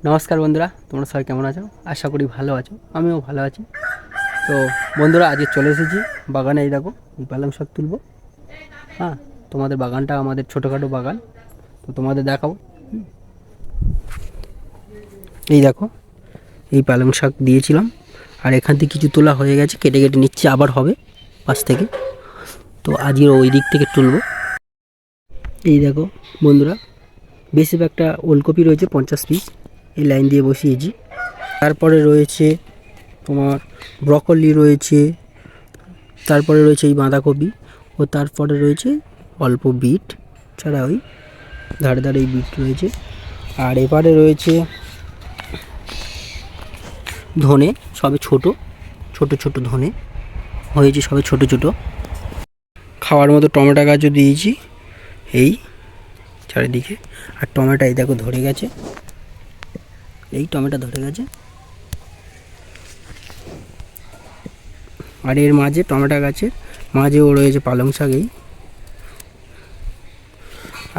নমস্কার বন্ধুরা, তোমরা সবাই কেমন আছো? আশা করি ভালো আছো, আমিও ভালো আছি। তো বন্ধুরা, আজকে চলে এসেছি বাগানে। এই দেখো, এই পালং শাক তুলবো। হ্যাঁ, তোমাদের বাগানটা আমাদের ছোটোখাটো বাগান, তো তোমাদের দেখাবো। এই দেখো, এই পালং শাক দিয়েছিলাম, আর এখান থেকে কিছু তোলা হয়ে গেছে, কেটে কেটে নিচ্ছে, আবার হবে পাশ থেকে। তো আজকে ওই দিক থেকে তুলবো। এই দেখো বন্ধুরা, বেশিরভাগটা ওলকপি রয়েছে 50 পিস, এই লাইন দিয়ে বসিয়েছি। তারপরে রয়েছে তোমার ব্রকলি রয়েছে, তারপরে রয়েছে এই বাঁধাকপি, ও তারপরে রয়েছে অল্প বিট ছাড়া ওই ধারে ধারে এই বিট রয়েছে। আর এবারে রয়েছে ধনে, সবে ছোট ছোট ছোট ধনে হয়েছে, সবে ছোট ছোট। খাওয়ার মতো টমেটো গাছও দিয়েছি এই চারিদিকে। আর টমেটো এই দেখো ধরে গেছে, এই টমেটো ধরে গেছে। আর এর মাঝে টমেটো গাছের মাঝেও রয়েছে পালং শাক। এই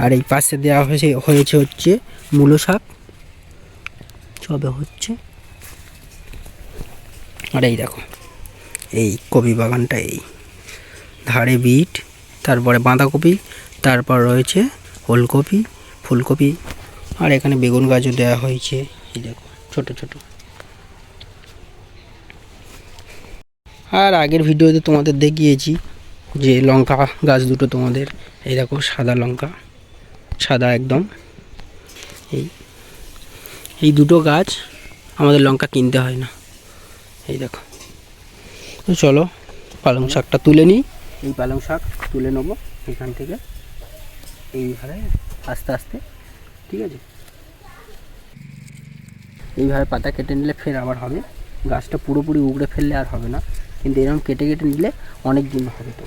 আর এই পাশে দেওয়া হয়েছে হচ্ছে মূলো শাক, সবে হচ্ছে। আর এই দেখো, এই কপি বাগানটা, এই ধারে বিট, তারপরে বাঁধাকপি, তারপর রয়েছে ওলকপি, ফুলকপি, আর এখানে বেগুন গাছও দেওয়া হয়েছে। এই দেখো ছোট ছোট। আর আগের ভিডিওতে তোমাদের দেখিয়েছি যে লঙ্কা গাছ দুটো তোমাদের, এই দেখো সাদা লঙ্কা, সাদা একদম। এই এই দুটো গাছ আমাদের লঙ্কা কিনতে হয় না। এই দেখো, তো চলো পালং শাকটা তুলে নিই। এই পালং শাক তুলে নেবো এখান থেকে, এইভাবে আস্তে আস্তে, ঠিক আছে। এইভাবে পাতা কেটে নিলে ফের আবার হবে। গাছটা পুরোপুরি উগড়ে ফেললে আর হবে না, কিন্তু এরকম কেটে কেটে নিলে অনেক দিন হবে। তো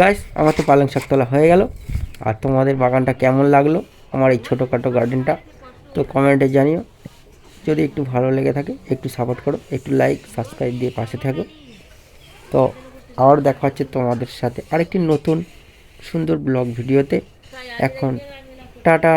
গাইস, আমার তো পালং শাক তোলা হয়ে গেল। আর তোমাদের বাগানটা কেমন লাগলো, আমার এই ছোটোখাটো গার্ডেনটা, তো কমেন্টে জানিও। যদি একটু ভালো লেগে থাকে একটু সাপোর্ট করো, একটু লাইক সাবস্ক্রাইব দিয়ে পাশে থাকো। তো আবার দেখা হচ্ছে তোমাদের সাথে আরেকটি নতুন সুন্দর ব্লগ ভিডিওতে। এখন টাটা।